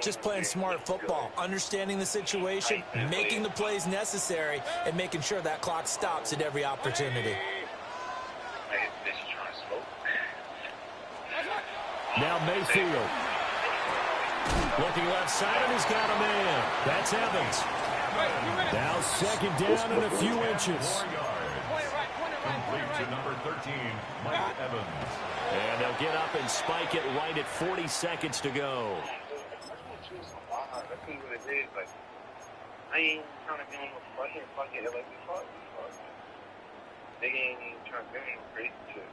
just playing smart football, understanding the situation, making the plays necessary, and making sure that clock stops at every opportunity. Now Mayfield. Looking left side, and he's got a man. That's Evans. Now second down and a few inches. Complete to number 13, Mike Evans. And they'll get up and spike it right at 40 seconds to go. I ain't trying to be on no fucking like we fought. They ain't even trying to do no crazy shit.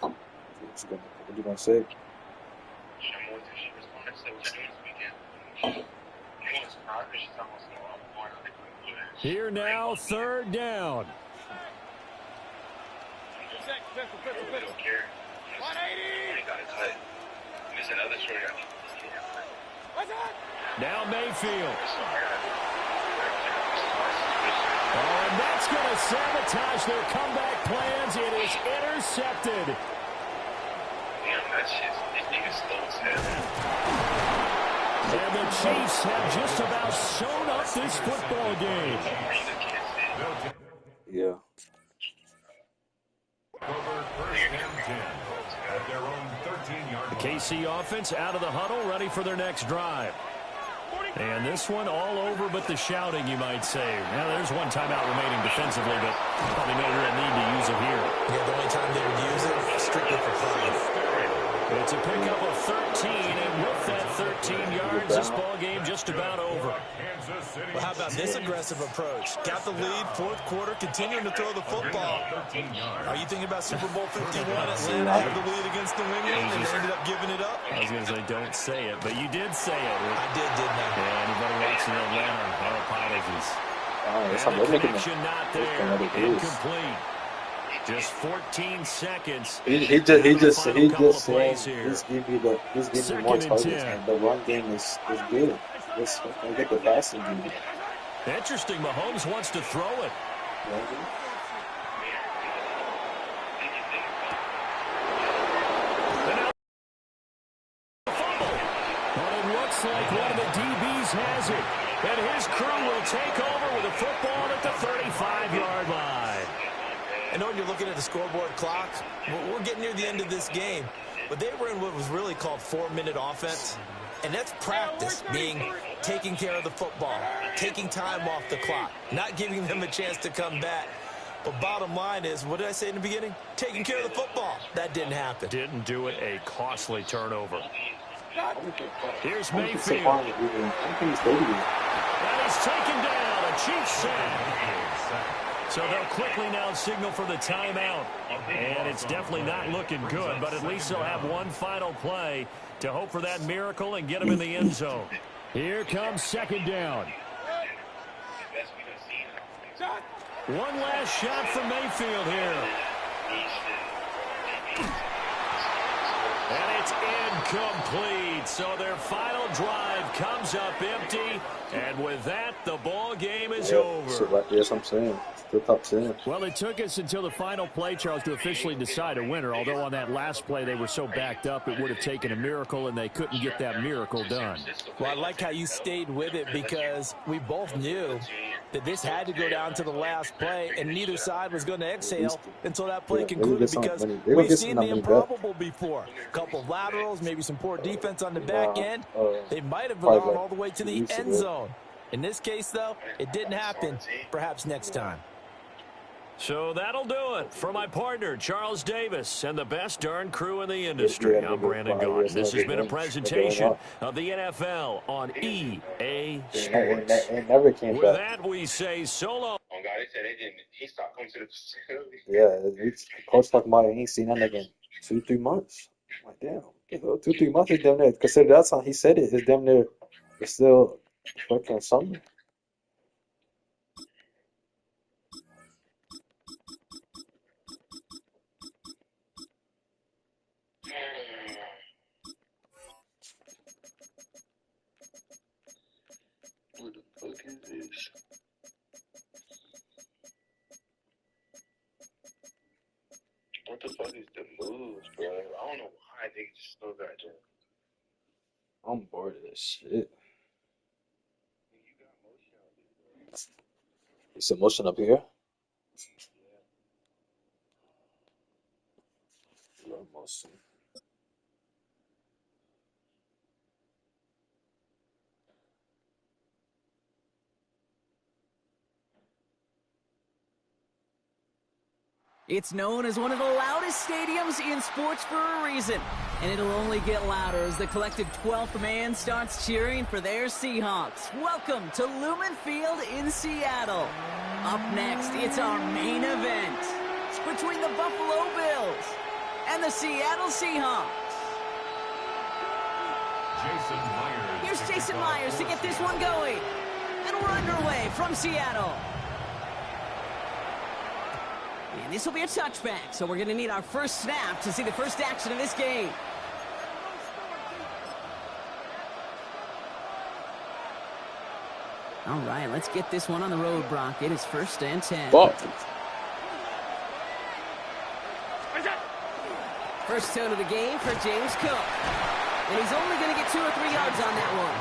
What you gonna say? Here now, third down. 180. Now Mayfield. Oh, and that's going to sabotage their comeback plans. It is intercepted. And the Chiefs have just about sewn up this football game. Yeah. The KC offense out of the huddle, ready for their next drive. And this one all over but the shouting, you might say. Now, there's one timeout remaining defensively, but probably no real need to use it here. Yeah, the only time they would use it, strictly for fun. It's a pickup of 13, and with that 13 yards, this ball game just about over. Well, how about this aggressive approach? Got the lead, fourth quarter, continuing to throw the football. Are you thinking about Super Bowl 51? Atlanta had the lead against New England, and they ended up giving it up? I was going to say, don't say it, but you did say it. I did, didn't I? Yeah, anybody watching Atlanta, our apologies. And the connection not there, incomplete. Just 14 seconds. He's giving you more targets, and the run game is good. Let's get the passing game. Interesting. Mahomes wants to throw it. But it looks like one of the DBs has it. And his crew will take over with a football at the 35-yard line. I know when you're looking at the scoreboard clock, we're getting near the end of this game. But they were in what was really called 4-minute offense. And that's practice, being taking care of the football, taking time off the clock, not giving them a chance to come back. But bottom line is, what did I say in the beginning? Taking care of the football. That didn't happen. Didn't do it. A costly turnover. Here's Mayfield. And he's taken down. A Chiefs sack. So they'll quickly now signal for the timeout. And it's definitely not looking good, but at least they'll have one final play to hope for that miracle and get them in the end zone. Here comes second down. One last shot from Mayfield here. And it's incomplete. So their final drive comes up empty. And with that, the ball game is over. So yes, I'm saying. Still top 10. Well, it took us until the final play, Charles, to officially decide a winner. Although on that last play they were so backed up, it would have taken a miracle, and they couldn't get that miracle done. Well, I like how you stayed with it, because we both knew that this had to go down to the last play, and neither side was going to exhale until that play concluded, because we've seen the improbable before. A couple of laterals, maybe some poor defense on the back end. They might have gone all the way to the end zone. In this case, though, it didn't happen. Perhaps next time. So that'll do it for my partner, Charles Davis, and the best darn crew in the industry. I'm Brandon Gaudin. This has been a presentation of the NFL on EA Sports. With that, we say so long. Oh, God, they said he stopped coming to the facility. Yeah, coach talking about he ain't seen that again 2-3 months. I'm like, damn, 2-3 months is damn near. Consider that time he said it. It's damn near. It's still fucking summer. What the fuck is this? What the fuck is the moves, bro? I don't don't know why they just so that joke. I'm bored of this shit. It's emotion up here. Emotion. It's known as one of the loudest stadiums in sports for a reason, and it'll only get louder as the collective 12th man starts cheering for their Seahawks. Welcome to Lumen Field in Seattle. Up next, it's our main event. It's between the Buffalo Bills and the Seattle Seahawks. Jason Myers. Here's Jason Myers to get this one going. And we're underway from Seattle. And this will be a touchback, so we're going to need our first snap to see the first action of this game. All right, let's get this one on the road, Brock. It is 1st and 10. Fuck. First tone of the game for James Cook. And he's only going to get 2 or 3 yards on that one.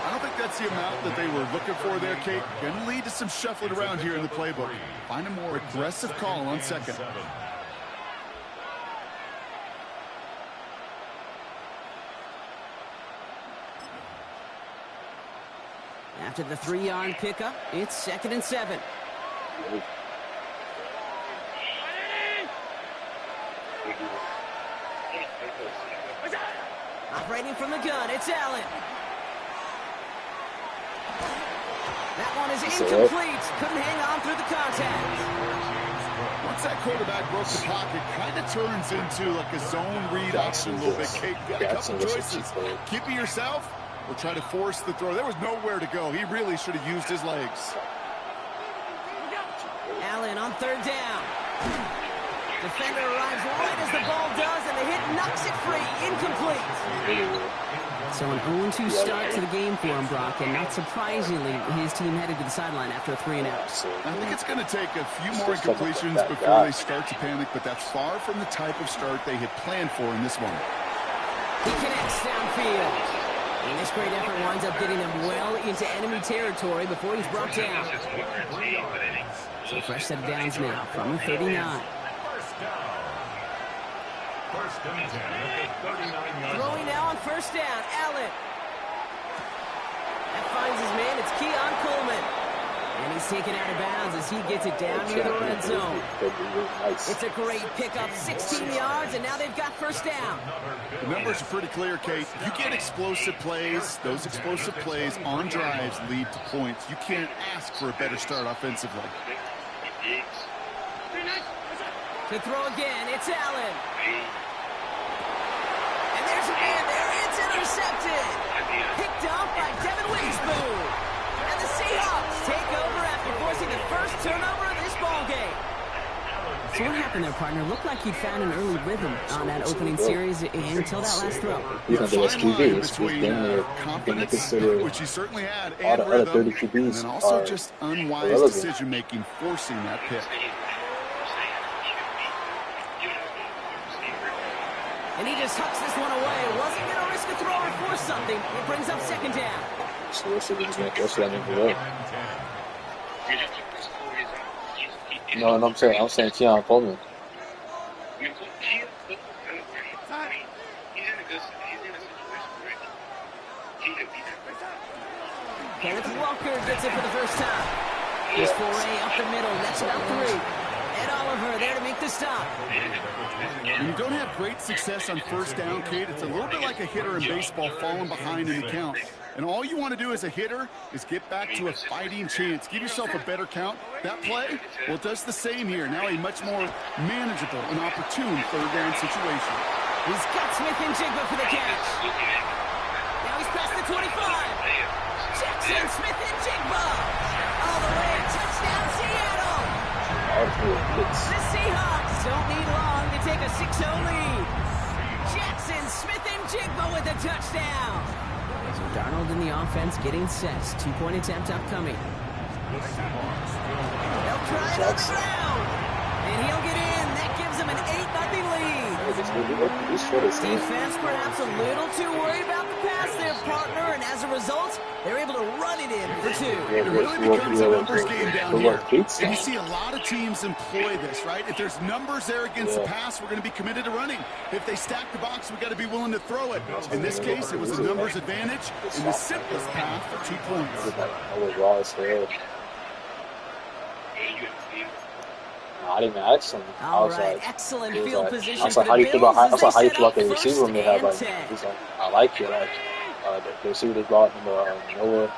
I don't think that's the amount that they were looking for there, Kate. Going to lead to some shuffling around here in the playbook. Find a more aggressive call on second. After the 3-yard pickup, it's 2nd and 7. Operating from the gun, it's Allen. That one is incomplete. Couldn't hang on through the contact. Once that quarterback broke the pocket, kind of turns into like a zone read option a little bit. Kate, got a couple choices. Keep it yourself or try to force the throw. There was nowhere to go. He really should have used his legs. Allen on 3rd down. Defender arrives right as the ball does, and the hit knocks it free. Incomplete. So an 0-2 start to the game for him, Brock, and not surprisingly, his team headed to the sideline after a 3-and-out. I think it's going to take a few more incompletions before they start to panic, but that's far from the type of start they had planned for in this one. He connects downfield. And this great effort winds up getting him well into enemy territory before he's brought down. So fresh set of downs now from the 39. First and 10 at the 39-yard line. Throwing now on 1st down, Allen. That finds his man, it's Keon Coleman. And he's taken out of bounds as he gets it down near the red zone. It's a great pickup, 16 yards, and now they've got 1st down. The numbers are pretty clear, Kate. You get explosive plays. Those explosive plays on drives lead to points. You can't ask for a better start offensively. To throw again, it's Allen. And there's a man there. It's intercepted. Picked off by Devin Witherspoon. And the Seahawks take over after forcing the first turnover of this ball game. So what happened there, partner? Looked like he'd found an early rhythm on that opening series until that last throw. He's not the best QB. It's Confidence, considered which he certainly had, all and the other 30 rhythm, QBs and also are just unwise irrelevant. decision-making, forcing that pick. And he just hucks this one away. Wasn't going to risk a throw or force something. It brings up 2nd down. So what's that name for that? No, I'm saying Keon Coleman. Kenneth Walker gets it for the first time. His foray up the middle. That's about 3. Ed Oliver there to make the stop. When you don't have great success on 1st down, Kate, it's a little bit like a hitter in baseball falling behind in the count. And all you want to do as a hitter is get back to a fighting chance. Give yourself a better count. That play, well, it does the same here. Now a much more manageable and opportune 3rd down situation. He's got Smith and Jigba for the catch. Now he's past the 25. Jackson Smith and Jigba. All the way. Touchdown, Seattle. The Seahawks don't need long to take a 6-0 lead. Jackson Smith and Jigba with a touchdown. So Darnold in the offense getting set. 2-point attempt upcoming. They'll try it on the ground. And he'll get in. That gives him an 8-0 lead. Defense perhaps a little too worried about the pass there, partner, and as a result, they're able to run it in for 2. It really becomes a numbers game down here. And you see a lot of teams employ this, right? If there's numbers there against the pass, we're going to be committed to running. If they stack the box, we got to be willing to throw it. In this case, it was a numbers advantage in the simplest path for 2 points. I didn't even ask him. All right, excellent field position. I was like, how do you feel about the receiver when they have like? He's like, I like it. Like the receiver they brought in Noah.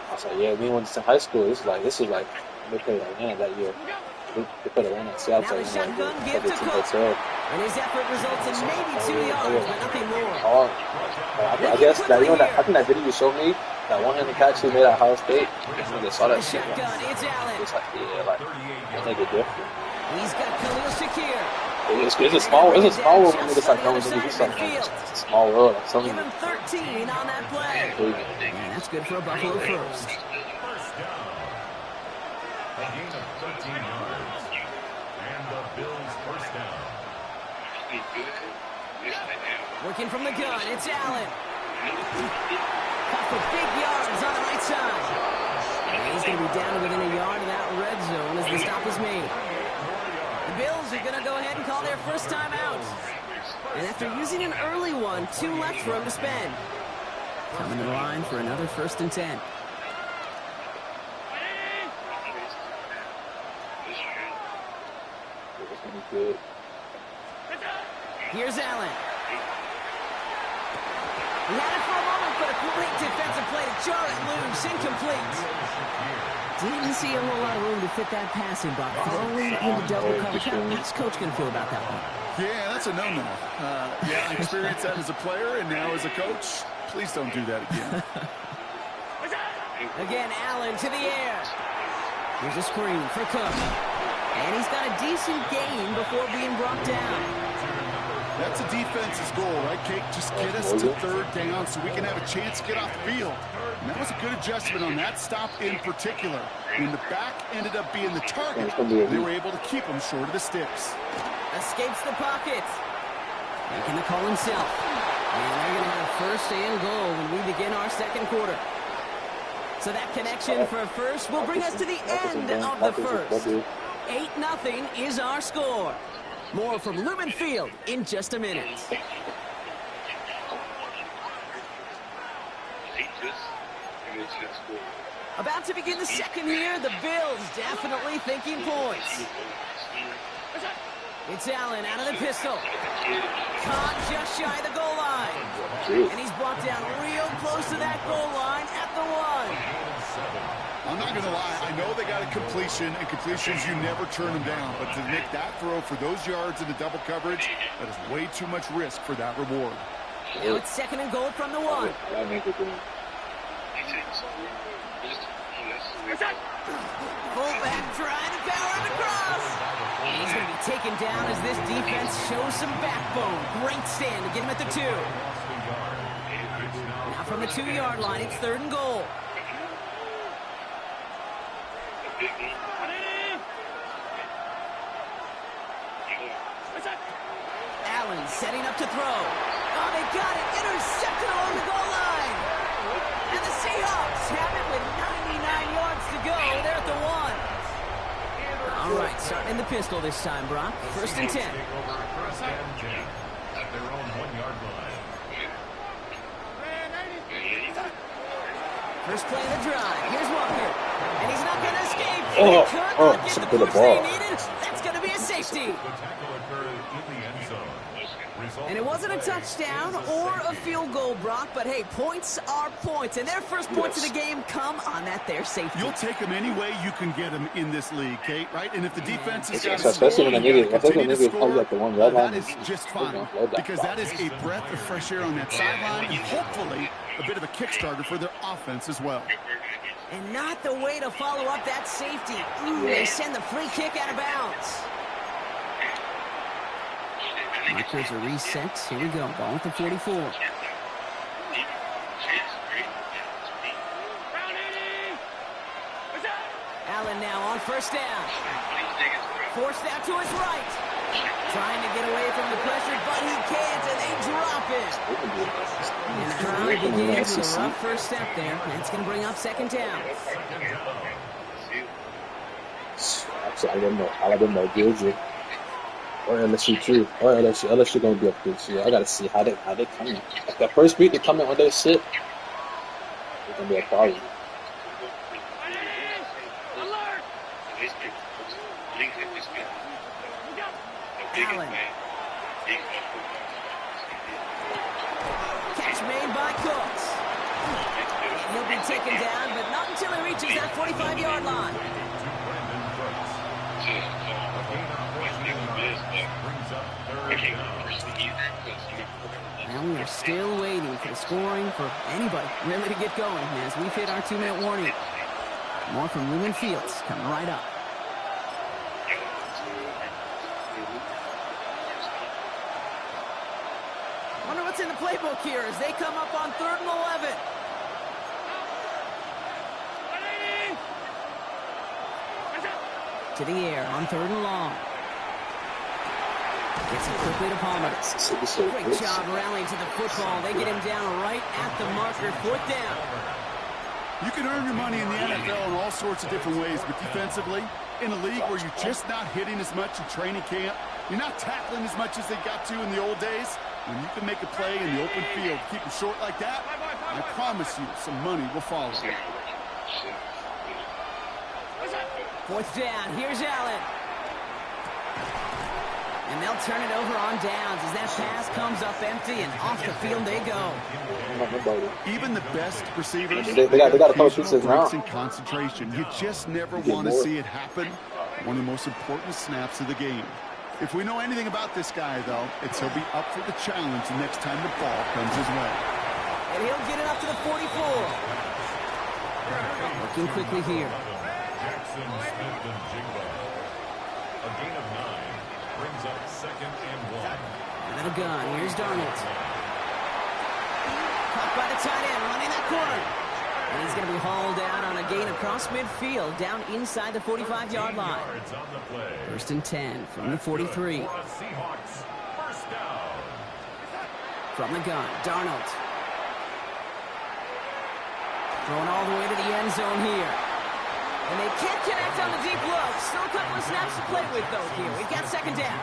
I was like, yeah, me when it's in high school, this is like they played Atlanta that year. They played Atlanta at Seattle. Now the shotgun give to Cook. And his effort results in maybe 2 yards, but nothing more. I guess that I think that video you showed me, that one-handed catch he made at Ohio State. They saw that shit. Shotgun, it's Allen. It's like, yeah, like that make it different. He's got Khalil Shakir. It's a small world when it's like going into this like it's a small world. I'm telling Give you. him 13 on that play. And that's good for a Buffalo first. First down. A gain of 13 yards. And the Bills first down. Working from the gun, it's Allen. Caught for big yards on the right side. And he's going to be down to within a yard of that red zone as the stop is made. The Bills are going to go ahead and call their first time out. And after using an early one, 2 left for him to spend. Coming to the line for another 1st and 10. Good. Here's Allen. He had it for a moment, but a great defensive play to jar it loose. Incomplete. Didn't see a whole lot of room to fit that passing block. Throwing into double coverage. How's Coach going to feel about that one? Yeah, that's a no-no. Yeah, I experienced that as a player, and now as a coach, please don't do that again. Again, Allen to the air. Here's a screen for Cook. And he's got a decent gain before being brought down. That's a defense's goal, right, Kate? Just get us to 3rd down so we can have a chance to get off the field. And that was a good adjustment on that stop in particular. When the back ended up being the target, they were able to keep him short of the sticks. Escapes the pocket. Making the call himself. And they're going to have 1st and goal when we begin our 2nd quarter. So that connection for a first will bring us to the end of the first. 8-0 is our score. More from Lumen Field in just a minute. About to begin the 2nd here. The Bills definitely thinking points. It's Allen out of the pistol. Caught just shy of the goal line. And he's brought down real close to that goal line at the 1. I'm not going to lie. I know they got a completion, and completions, you never turn them down. But to make that throw for those yards in the double coverage, that is way too much risk for that reward. Now it's 2nd and goal from the 1. Fullback trying to power him across. And he's going to be taken down as this defense shows some backbone. Great stand to get him at the 2. Now from the 2-yard line, it's 3rd and goal. Allen setting up to throw. Oh, they got it. Intercepted along the goal line. And the Seahawks have it with 99 yards to go. They're at the 1. All right, starting in the pistol this time, Brock. 1st and 10. At their own 1-yard line. First play of the drive. Here's Walker. And he's not going to escape. He could not get the push they needed. That's going to be a safety. The tackle occurred in the end zone. And it wasn't a touchdown or a field goal, Brock, but hey, points are points. And their first points of the game come on that there safety. You'll take them any way you can get them in this league, Kate, right? And if the defense is got especially when they need it, that is just fine, because that is a breath of fresh air on that sideline and hopefully a bit of a kickstarter for their offense as well. And not the way to follow up that safety. Ooh, they send the free kick out of bounds. Markers are reset. Here we go. Ball at the 44. Allen now on 1st down. Forced out to his right. Trying to get away from the pressure, but he can't, and they drop it. And the crowd begins with a rough first step there. That's going to bring up second down. Alabama, Georgia, or LSU too, or LSU gonna be up this year. I gotta see how they come in. Like that first week they come in on their shit, it's gonna be a problem. Allen. Catch made by Cooks. He'll be taken down, but not until he reaches that 45-yard line. And we are still waiting for the scoring for anybody really to get going as we've hit our 2-minute warning. More from Lumen Fields coming right up. Wonder what's in the playbook here as they come up on 3rd and 11. To the air on 3rd and long. Gets it quickly to Palmer. Great job rallying to the football. They get him down right at the marker. 4th down. You can earn your money in the NFL in all sorts of different ways, but defensively, in a league where you're just not hitting as much in training camp, you're not tackling as much as they got to in the old days, when you can make a play in the open field, keep it short like that, I promise you some money will follow. 4th down. Here's Allen. And they'll turn it over on downs as that pass comes up empty and off the field they go. Even the best receivers, they got a couple pieces now. And concentration. You just never want to see it happen. One of the most important snaps of the game. If we know anything about this guy, though, it's he'll be up for the challenge the next time the ball comes his way. And he'll get it up to the 44. Looking quickly here. Jackson Smith-Njigba. A gain of 9 brings up 2nd and 1. And then a gun. Here's Darnold. Caught by the tight end, running that corner. And he's going to be hauled out on a gain across midfield, down inside the 45-yard line. 1st and 10 from the 43. Seahawks, 1st down. From the gun, Darnold. Throwing all the way to the end zone here. And they can't connect on the deep look. Still a couple of snaps to play with, though, here. We've got 2nd down.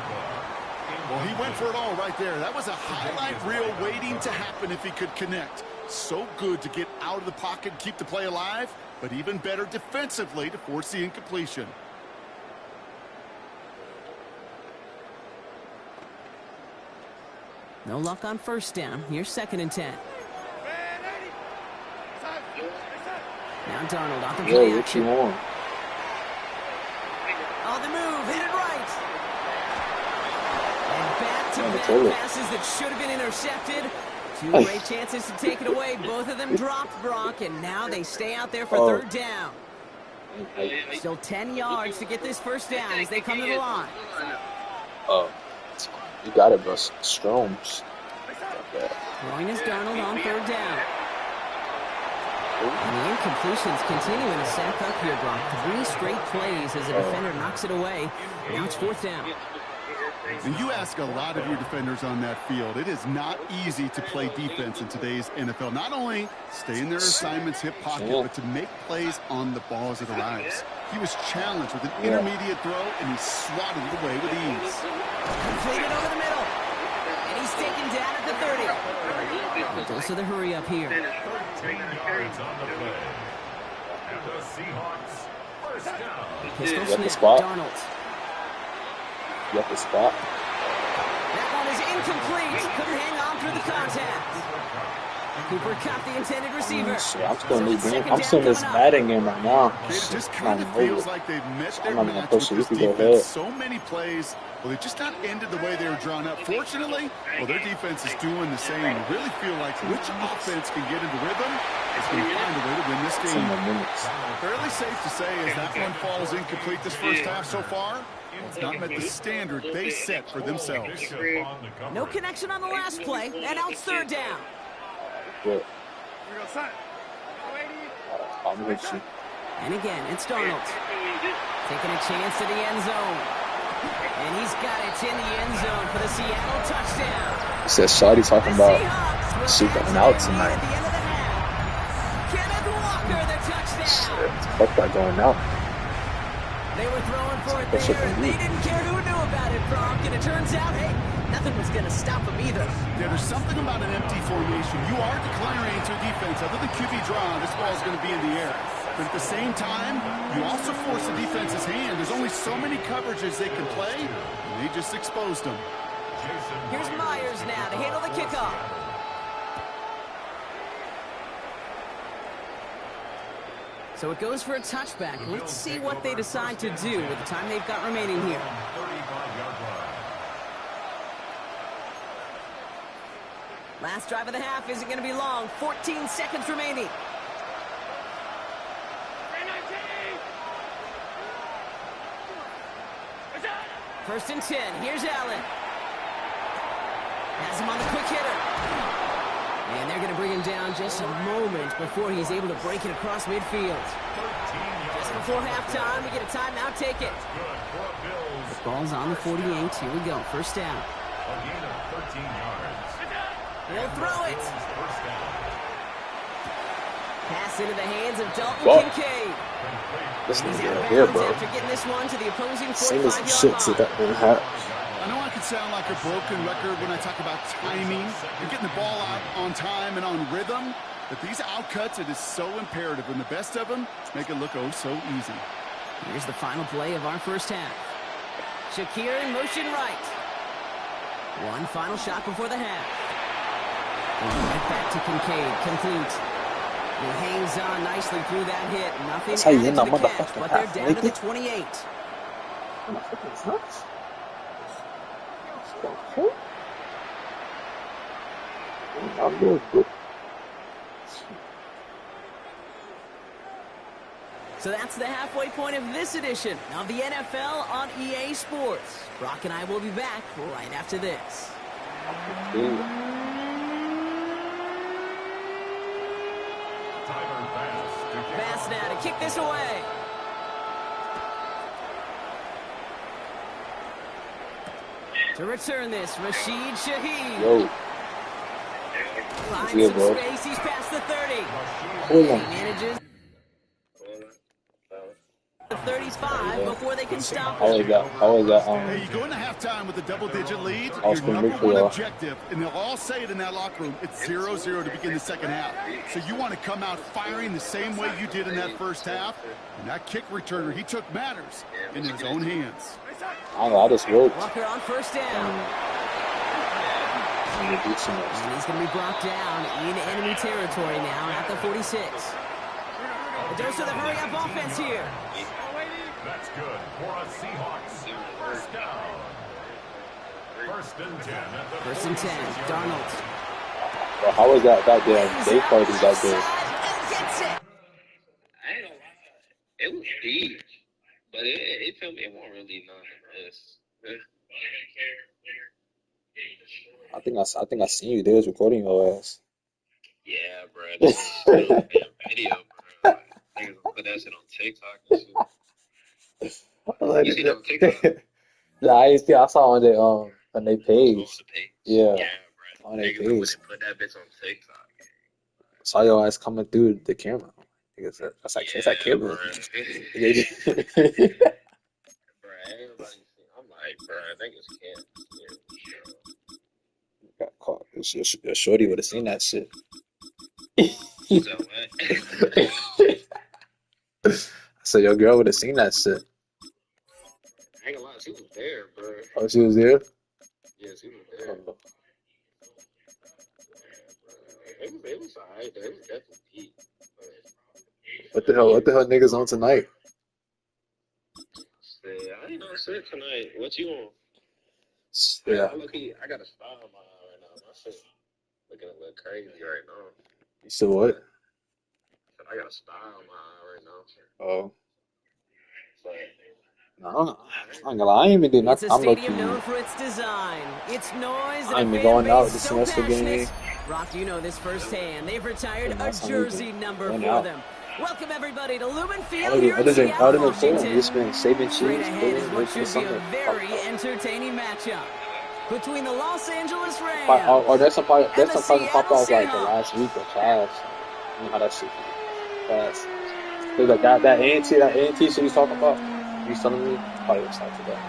Well, he went for it all right there. That was a highlight reel waiting to happen if he could connect. So good to get out of the pocket and keep the play alive, but even better defensively to force the incompletion. No luck on 1st down. Here's 2nd and 10. Now Darnold off the play action. On the move, hit it right. And back-to-back passes that should have been intercepted. 2 great chances to take it away. Both of them dropped, Brock, and now they stay out there for 3rd down. Still 10 yards to get this 1st down as they come to the line. You got it, bro. Stroms. Throwing is Darnold on 3rd down. And the incompletions continuing to stack up here, Brock. 3 straight plays as the defender knocks it away. Now it's 4th down. And you ask a lot of your defenders on that field. It is not easy to play defense in today's NFL. Not only stay in their assignments, hip pocket, but to make plays on the ball as it arrives. He was challenged with an intermediate throw, and he swatted it away with ease. Completed over the middle. And he's taken down at the 30. Dose of the hurry up here. 13 yards on the play. And the Seahawks, 1st down. Pistol snap, spot. Darnold. You have the spot. That one is incomplete. Couldn't hang on through the contact. Cooper caught the intended receiver. I'm still in this batting game right now. It just kind of feels like they've met their match with this defense. So many plays, well, they just not ended the way they were drawn up. Fortunately, well, their defense is doing the same. You really feel like which offense can get into rhythm is going to find a way to win this game. Fairly safe to say as that one falls incomplete this 1st half so far. It's not met the standard they set for themselves. No connection on the last play, and now it's 3rd down. Good. I'm with you. And again, it's Darnold. Taking a chance to the end zone. And he's got it in the end zone for the Seattle touchdown. He said Shawty talking about she going out tonight. Kenneth Walker, the touchdown. Shit, fuck that going out. They were throwing for it there, and they didn't care who knew about it, Bronk. And it turns out, hey, nothing was going to stop them either. Yeah, there's something about an empty formation. You are declaring to a defense. Other than QB draw, this ball is going to be in the air. But at the same time, you also force the defense's hand. There's only so many coverages they can play, and they just exposed them. Here's Myers now to handle the kickoff. So it goes for a touchback. Let's see what they decide to do with the time they've got remaining here. Last drive of the half isn't going to be long. 14 seconds remaining. First and 10. Here's Allen. Has him on the quick hitter. And they're going to bring him down just a moment before he's able to break it across midfield. Just before halftime, we get a timeout. Take it. The ball's on the 48. Here we go. First down. He'll throw it. Pass into the hands of Dalton Kincaid. This He's nigga out right of here, bounds bro. after getting this one to the opposing Same as 45-yard shit to line. that. I know I could sound like a broken record when I talk about timing. You're getting the ball out on time and on rhythm. But these outcuts, it is so imperative. And the best of them make it look oh so easy. Here's the final play of our first half. Shakir in motion right. One final shot before the half. And right back to Kincaid, complete. He hangs on nicely through that hit. Nothing That's how you added end to that the catch, motherfucking but they're half, down to the nigga. 28. So that's the halfway point of this edition of the NFL on EA Sports. Brock and I will be back right after this. Pass now to kick this away. To return this, Rashid Shaheed. Yo. Finds Good, some bro. space. He's past the 30. Hold He on. manages the 35 before they can stop How him. was that? How was that? Hey, you go into halftime with a double-digit lead, I was your gonna number root for one y'all. objective, and they'll all say it in that locker room, it's 0-0 to begin the second half. So you want to come out firing the same way you did in that first half, and that kick returner, he took matters in his own hands. I don't know. I just worked. Walker on first down. I'm gonna do too much. And he's going to be brought down in enemy territory now at the 46. A dose of the hurry-up offense here. That's good for a Seahawks. First down. First and 10 at the First and 10, Darnold. Bro, how was that goddamn day party that day? Gets it. I ain't gonna lie. It was deep, but it felt it wasn't really nothing. I think I seen you. They was recording your ass. Yeah, bro. This is still a damn video, bro. Niggas gonna put that shit on TikTok and shit. You see that on TikTok? Yeah, I saw on their on their On page. the page. Yeah, Yeah, bro. on their Niggas page. wouldn't put that bitch on TikTok. Saw your ass coming through the camera. That's like it's like Yeah, camera. bro. Bro, everybody see. I'm like, bro, I think it's can't. Got caught. Your shorty would have seen that shit. So what? So your girl would have seen that shit. I ain't gonna lie, she was there, bro. Oh, she was there. Yeah, she was there. Oh. It was alright, though. It was definitely deep. What the hell niggas on tonight? I ain't no shit tonight. What you want? Yeah. I got a style in my eye right now. My shit looking a little crazy right now. You said what? I got a style in my eye right now. Oh. But No, I ain't gonna lie. I ain't even doing It's nothing. a I'm looking. stadium known for its design, its noise, and I ain't a been fan going out base this so semester passionate. game. Rock, you know this firsthand. They've retired Yeah, a that's how we jersey been number going for out. them. Welcome everybody to Lumen Field here in Seattle, Washington. Straight ahead is what should be a very entertaining matchup between the Los Angeles Rams or there's some probably and the pop off like the Seattle last week or class. You know how that shit fast. There's like that ANT shit he's talking about. He's telling me probably looks like today.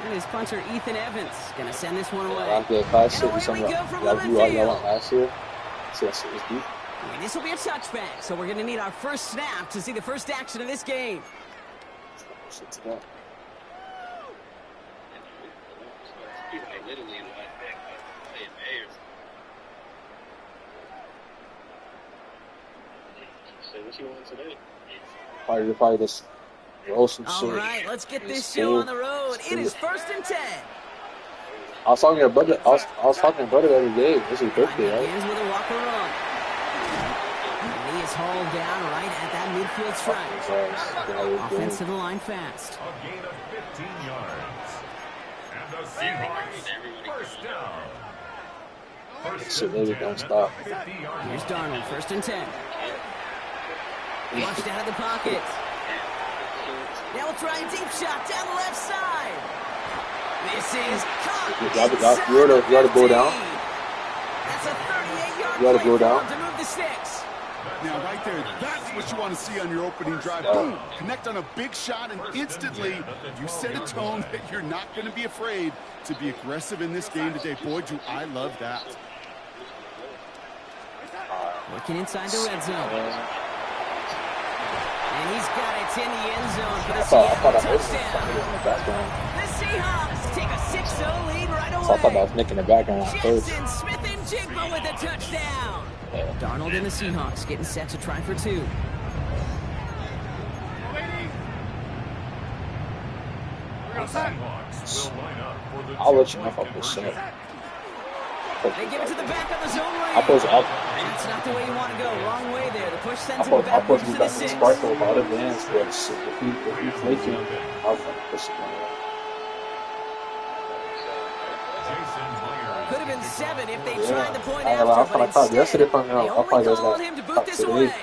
And his punter Ethan Evans gonna send this one away. Last day of class shit. And away we go from Lumen Y'all Field. went last year. See that shit was deep. And this will be a touchback, so we're gonna need our first snap to see the first action of this game. Shit to that. Probably just roll some shit. All right, let's get this show on the road. It is 1st and 10. I was talking to your brother. I was talking to your brother the other day. This is his birthday, right? Begins with a walker run. And he is hauled down right at that midfield stripe. Offensive line fast. A gain of 15 yards. And the Seahawks first down. Shit, maybe don't stop. Here's Darnold, 1st and 10. Flushed out of the pocket. Now we'll try a deep shot down the left side. This is caught. You ought to go down. That's a 38-yard You ought to go down. to move the sticks. Now, right there, that's what you want to see on your opening drive. Boom, connect on a big shot, and instantly you set a tone that you're not going to be afraid to be aggressive in this game today. Boy, do I love that. Working inside the red zone. And he's got it in the end zone for the Seattle touchdown. The Seahawks take a 6-0 lead right away. I thought I was making the background at first. Jackson Smith-Njigba with a touchdown. Darnold and the Seahawks getting set to try for 2. I'll let you know if I push shit. They give it to the back of the zone lane. That's not the way you want to go. Wrong way there. The push sends him back to the 6. Sparkle about advance, but if he's flaking, I'll push it. Could have been 7 if they tried the point after, but instead, they only called him to boot this away.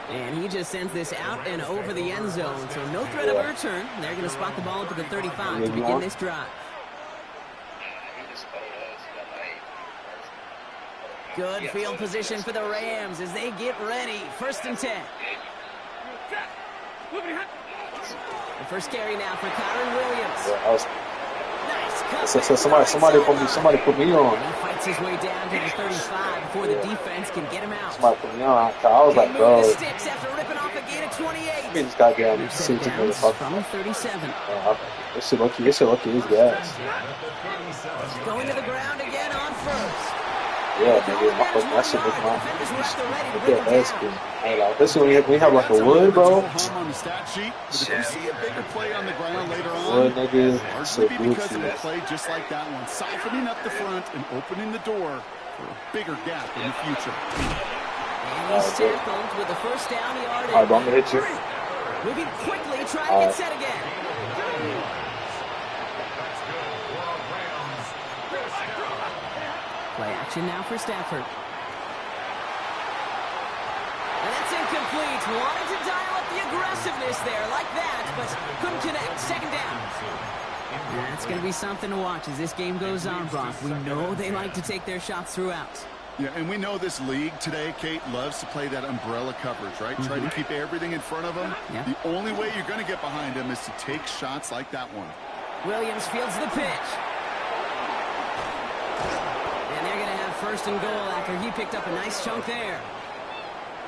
And he just sends this out and over the end zone, so no threat of a return. They're going to spot the ball up to the 35 to begin this drive. Good field position for the Rams as they get ready. 1st and 10. The first carry now for Kyren Williams. So somebody put me on. He fights his way down to the 35 before the defense can get him out. Somebody put me on. I was like, bro. Sticks after ripping off a gain of 28. This goddamn season motherfucker. From 37. This shit lucky is gas. Going to the ground again on 1st. Yeah, nigga, that shit was my ass spin. Especially when we have like a wood, bro. On the stat sheet, but if you see a bigger play on the ground later on, wood, nigga, so largely because of a play just like that one, softening up the front and opening the door for a bigger gap in the future. And he's tackled with the first down yardage. Alright, bro, I'm gonna hit you. Moving quickly, trying to get set again. Play action now for Stafford. And that's incomplete. Wanted to dial up the aggressiveness there like that, but couldn't connect. 2nd down. That's going to be something to watch as this game goes on, Brock. We know they like to take their shots throughout. Yeah, and we know this league today, Kate, loves to play that umbrella coverage, right? Try to keep everything in front of them. Yeah. The only way you're going to get behind them is to take shots like that one. Williams fields the pitch. And they're going to have 1st and goal after he picked up a nice chunk there.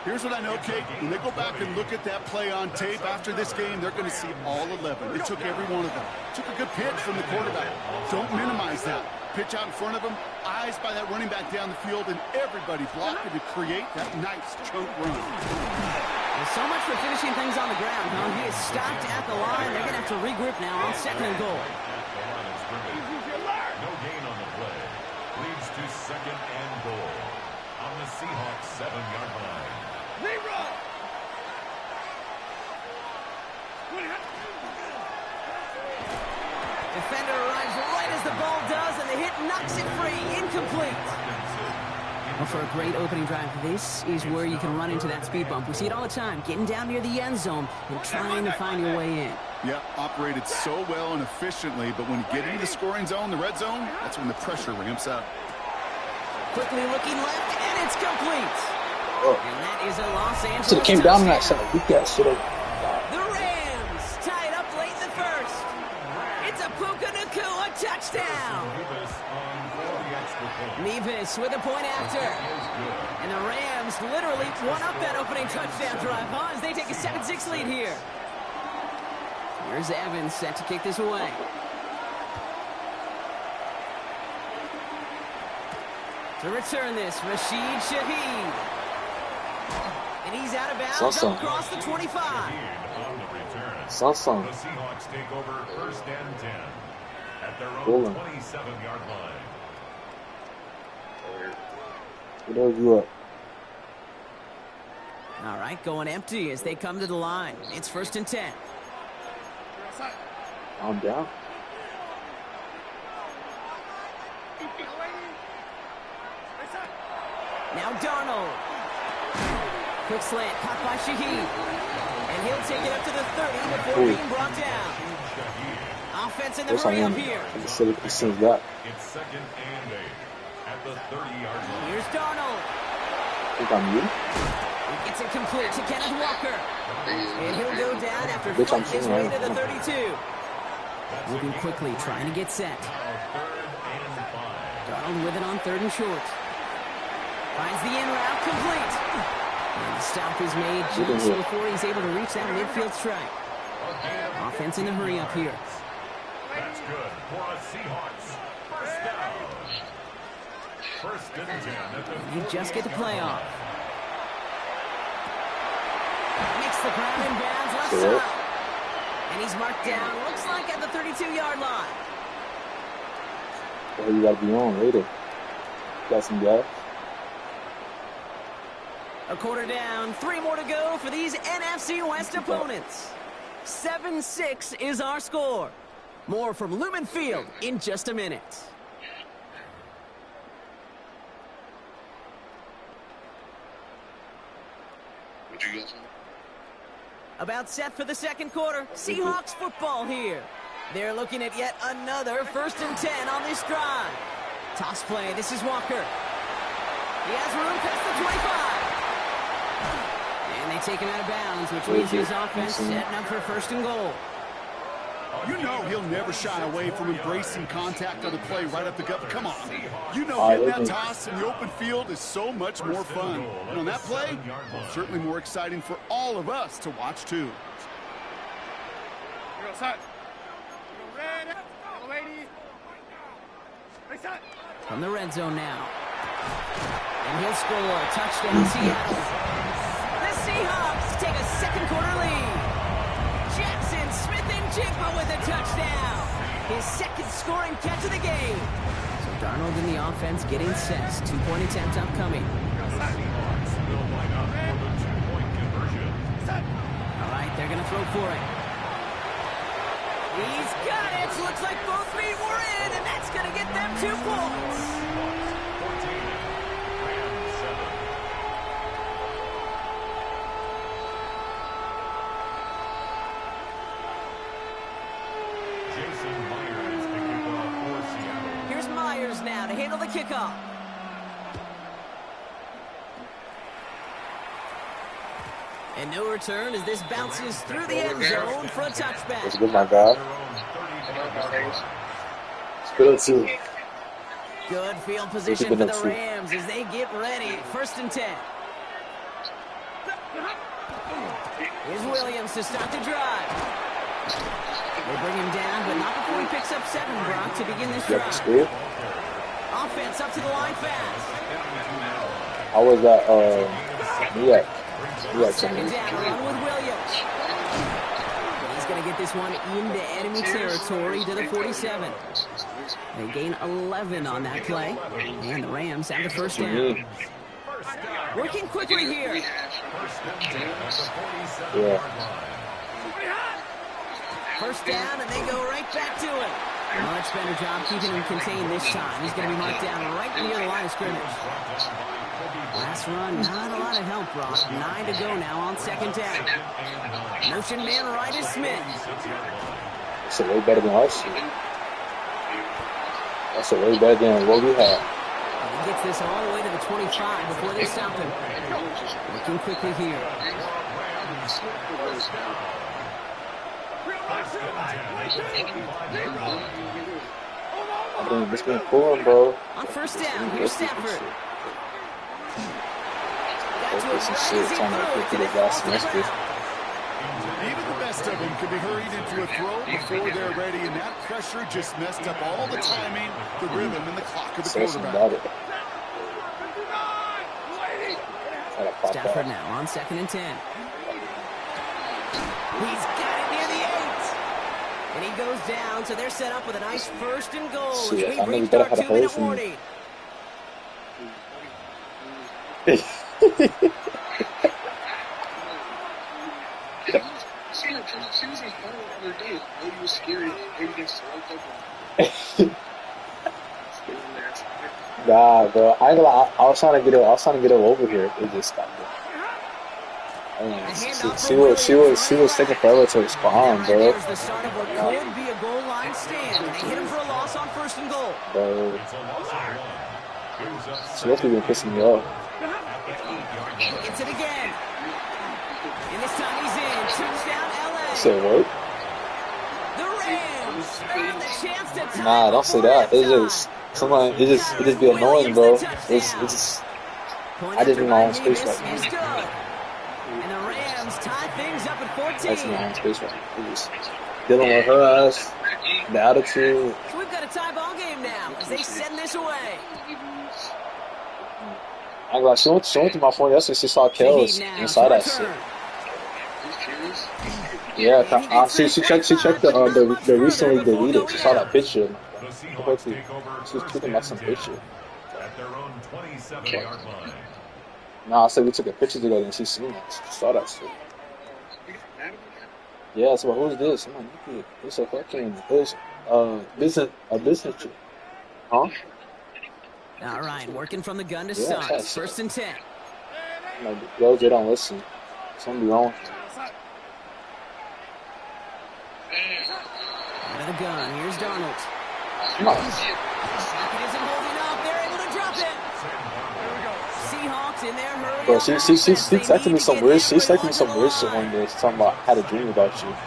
Here's what I know, Kate. When they go back and look at that play on tape after this game, they're going to see all 11. It took every one of them. Took a good pitch from the quarterback. Don't minimize that. Pitch out in front of him, eyes by that running back down the field, and everybody blocking to create that nice chunk run. Well, so much for finishing things on the ground, huh? He is stopped at the line. They're going to have to regroup now on 2nd and goal. No gain on the play. Leads to 2nd and goal on the Seahawks 7-yard line. Defender arrives right as the ball does, and the hit knocks it free. Incomplete. Well, for a great opening drive, this is where you can run into that speed bump. We see it all the time, getting down near the end zone and trying to find your way in. Yeah, operated so well and efficiently, but when you get into the scoring zone, the red zone, that's when the pressure ramps up. Quickly looking left, and it's complete. Oh. And that is a Los Angeles So it came down on that side. We got shit over. The Rams tied up late in the first. It's a Puka Nacua touchdown. Nevis with a point after. And the Rams literally won up that opening touchdown drive, as they take a 7-6 lead here. Here's Evans set to kick this away. To return this, Rashid Shaheed. And he's out of bounds across the 25. Sasson. The Seahawks take over 1st and 10 at their own 27-yard line. What you up? All right, going empty as they come to the line. It's 1st and 10. I'm down. Now Darnold. Quick slant, caught by Shaheed. And he'll take it up to the 30 before being brought down. Offense in the hurry up here. It's 2nd and 8 at the 30-yard line. Here's Darnold. I think I'm you. He gets it complete to Kenneth Walker. And he'll go down after fighting his way to the 32. Moving quickly, trying to get set. Darnold with it on 3rd and short. Finds the in route complete. And the stop is made just before he's able to reach that midfield strike. Offense in the hurry up here. That's good for a Seahawks. 1st down. 1st and 10. You just get the playoff. Makes the ground in bounds left side. And he's marked down, looks like at the 32-yard line. Well, you got to be on later. Got some gas. A quarter down, 3 more to go for these NFC West opponents. 7-6 is our score. More from Lumen Field in just a minute. About set for the 2nd quarter. Seahawks football here. They're looking at yet another 1st and 10 on this drive. Toss play. This is Walker. He has room past the 25. And they take him out of bounds, which leaves his offense setting up for 1st and goal. You know he'll never shy away from embracing contact on the play right up the gut. But come on. You know getting that toss in the open field is so much more fun. And on that play, certainly more exciting for all of us to watch, too. From the red zone now. And he'll score. Touchdown, Seattle. The Seahawks take a 2nd quarter lead. Jackson Smith-Njigba with a touchdown. His 2nd scoring catch of the game. So Darnold in the offense getting set. 2-point attempt upcoming. All right, they're going to throw for it. He's got it. Looks like both feet were in, and that's going to get them 2 points. Here's Myers now to handle the kickoff. And no return as this bounces through the end zone for a touchback. That's good, my guy. It's good, too. Good field position for the Rams as they get ready. 1st and 10. Here's Williams to start the drive. They bring him down, but not before he picks up 7, Brock, to begin this drive. Offense up to the line fast. How was that, yeah. Second down, run with Williams. He's going to get this one into enemy territory to the 47. They gain 11 on that play. And the Rams have the 1st down. Working quickly here. Yeah. 1st down, and they go right back to it. Much better job keeping him contained this time. He's going to be marked down right near the line of scrimmage. Last run, not a lot of help, Brock. 9 to go now on second down. Motion man right is Smith. That's a way better than our shit. That's a way better than what we had. He gets this all the way to the 25 before they stop him. Looking quickly here. I think this been pulling, bro. On first down, here's Stafford. There's some shit trying to get to the last semester. Even the best of them could be hurried into a throw before they're ready, and that pressure just messed up all the timing, the rhythm, and the clock of the quarterback. Stafford now on 2nd and 10. He's got it near the 8. And he goes down, so they're set up with a nice 1st and goal as we reach our 2-minute warning. Nah, bro. I ain't gonna lie. I was trying to get it over here. It just stopped. She was taking forever to respond, bro. There's the start of what could be a goal line stand. They hit him for a loss on 1st and goal. Bro. She must have been pissing me off. He gets it again. And this time he's in. Touchdown, LA. Said what? The Rams earn the chance to tie. Nah, don't say that. It's just sometimes it just be annoying, bro. It's just I just need my own space right now. And the Rams tie things up at 14. That's my own space right now. Just dealing with her ass, the attitude. So we've got a tie ball game now as they send this away. I'm glad she went to my phone yesterday. She saw Kels inside that shit. Yeah, she checked the recently deleted. She saw that picture. Hopefully, she was tweeting about some picture. Nah, I said we took a picture together and she seen it. She saw that shit. Yeah, so who's this? I'm like, it's a fucking business trip. Huh? All right, working from the gun to start. 1st and 10. Like, girls, they don't listen. Something wrong. Out of the gun, here's Darnold. Nice. It isn't holding up. They're able to drop it. Seahawks in their hurry. Bro, she texted me some weird. She texted me some weird shit one day. She's talking about had a dream about you. What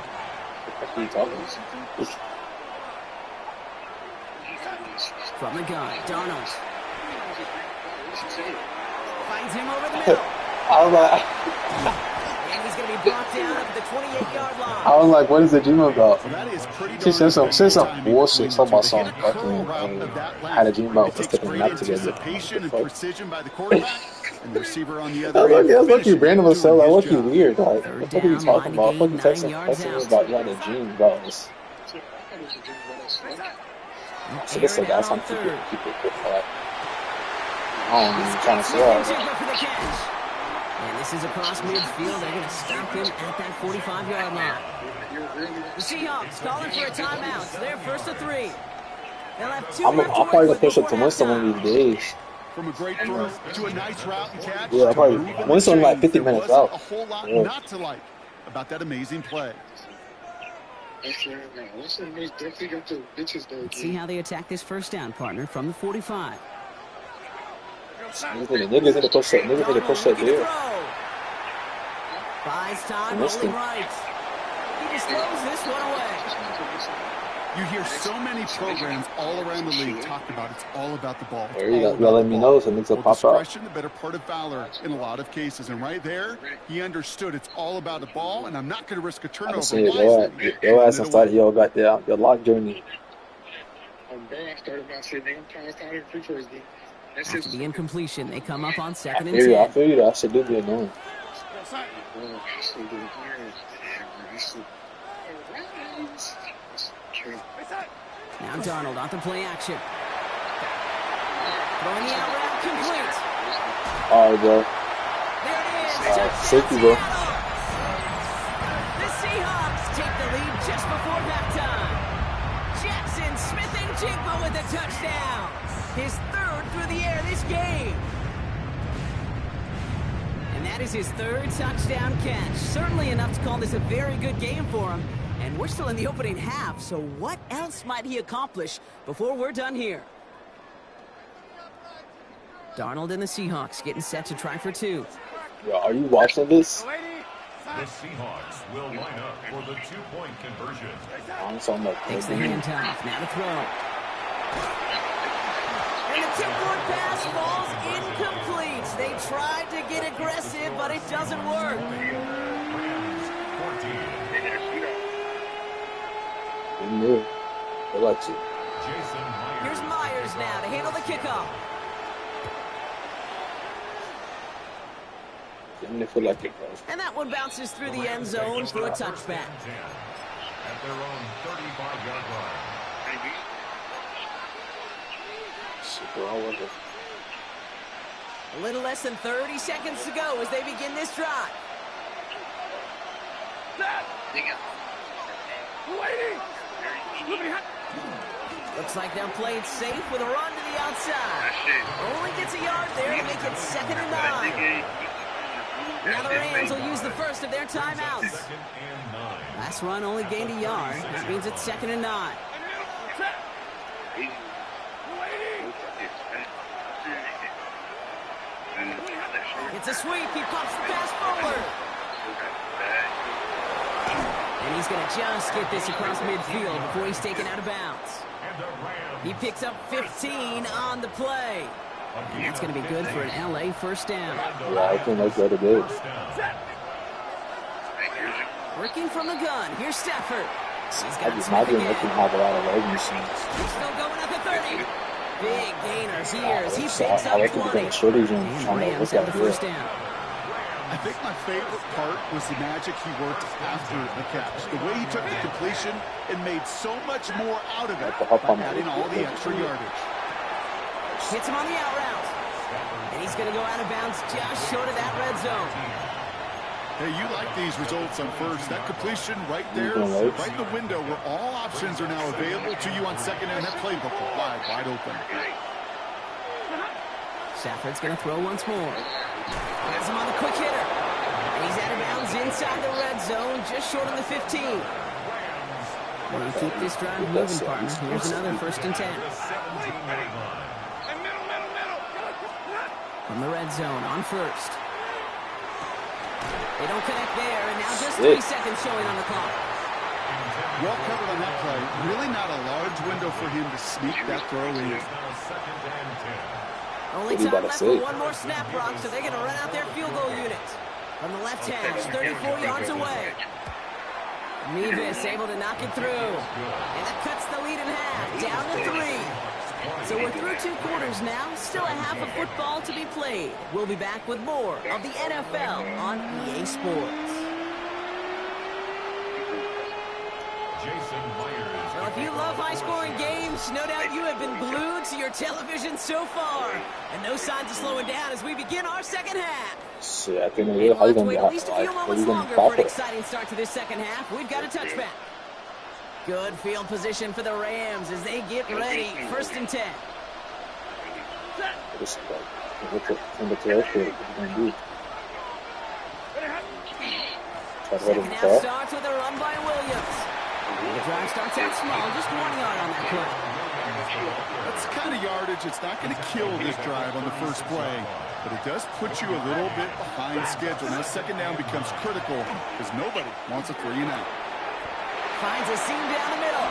the fuck are you talking about? From the gun, Darnold finds him over the middle. I was like, and he's going to be brought down at the 28-yard line. I was like, what is the dream about? She said some bullshit. Talking about some fucking had a dream about us taking a nap together. And the receiver on the I other was like, end. yeah, look, you random as hell. Like, look, you weird. Like, what the fuck are you talking about? What the fuck you texting me about? You had a dream about us. So this is that's on people like, I don't know, trying to say all that. And this is across midfield. They're going to stop him at that 45-yard line. The Seahawks calling for a timeout. So they're 1st and 3. They'll have 2 I'm probably going to push up to Winston one of these days. From a great throw to a nice route and catch. Yeah, probably. Winston like 50 minutes out. A whole lot not to like about that amazing play. See how they attack this 1st down, partner, from the 45. Niggas need to push that. Niggas need to push that there. Buys time, rolling right. He just throws this one away. You hear so many programs all around the league talk about it's all about the ball. There you go. You let me know so niggas will pop out. Discretion, the better part of valor in a lot of cases. And right there, he understood it's all about the ball, and I'm not going to risk a turnover. I see it. Your ass started your goddamn your lock journey. After the incompletion, they come up on 2nd and 10. I feel you. That shit do be annoying. Now Darnold on to play action. Throwing the out route complete. All right, bro. There it is. Safety, bro. The Seahawks take the lead just before halftime. Jackson Smith-Njigba with a touchdown. His third through the air this game. And that is his third touchdown catch. Certainly enough to call this a very good game for him. And we're still in the opening half, so what else might he accomplish before we're done here? Darnold and the Seahawks getting set to try for two. Yo, are you watching this? The Seahawks will line up for the two-point conversion. Takes the handoff. Now to throw. And the tip-forward pass falls incomplete. They tried to get aggressive, but it doesn't work. He knew. They like you. Here's Myers now to handle the kickoff. And that one bounces through the end zone for a touchback. At their own 35-yard line. A little less than 30 seconds to go as they begin this drive. Looks like they'll play it safe with a run to the outside. Only gets a yard there to make it 2nd and 9. Now the Rams will use the first of their timeouts. Last run only gained a yard. That means it's 2nd and 9. It's a sweep. He pops the pass forward. And he's going to just get this across midfield before he's taken out of bounds. He picks up 15 on the play. And that's going to be good for an LA first down. Yeah, I think that's what it is. Working from the gun. Here's Stafford. He's got I imagine they can have a lot of leg machines. He's still going at the 30. Big gainers here as he picks up I 20. and the Rams have the first down. I think my favorite part was the magic he worked after the catch. The way he took the completion and made so much more out of it by adding all the extra yardage. Hits him on the out route. And he's going to go out of bounds just short of that red zone. Hey, you like these results on first. That completion right there, right in the window where all options are now available to you on second and that playbook wide open. Stafford's going to throw once more. Has him on the quick hitter. And he's out of bounds inside the red zone, just short of the 15. We'll keep this drive moving, partner. Here's another 1st and 10. From the red zone on first. They don't connect there, and now just 3 seconds showing on the clock. Well covered on that play. Really not a large window for him to sneak that throw in. Only time left for one more snap, Brock, so they're going to run out their field goal unit. From the left hash, 34 yards away. Nevis able to knock it through. And that cuts the lead in half, down to 3. So we're through 2 quarters now, still a half of football to be played. We'll be back with more of the NFL on EA Sports. Well, if you love high-scoring games, no doubt you have been glued to your television so far. And no signs of slowing down as we begin our second half. Shit, I think we'll have to wait at least a few moments longer for an exciting start to this second half. We've got a touchback. Good field position for the Rams as they get ready. 1st and 10. Second half starts with a run by Williams. The drive starts out small, just 1 yard on that play. That's the kind of yardage it's not going to kill this drive on the first play, but it does put you a little bit behind schedule. Now second down becomes critical because nobody wants a 3 and out. Finds a seam down the middle.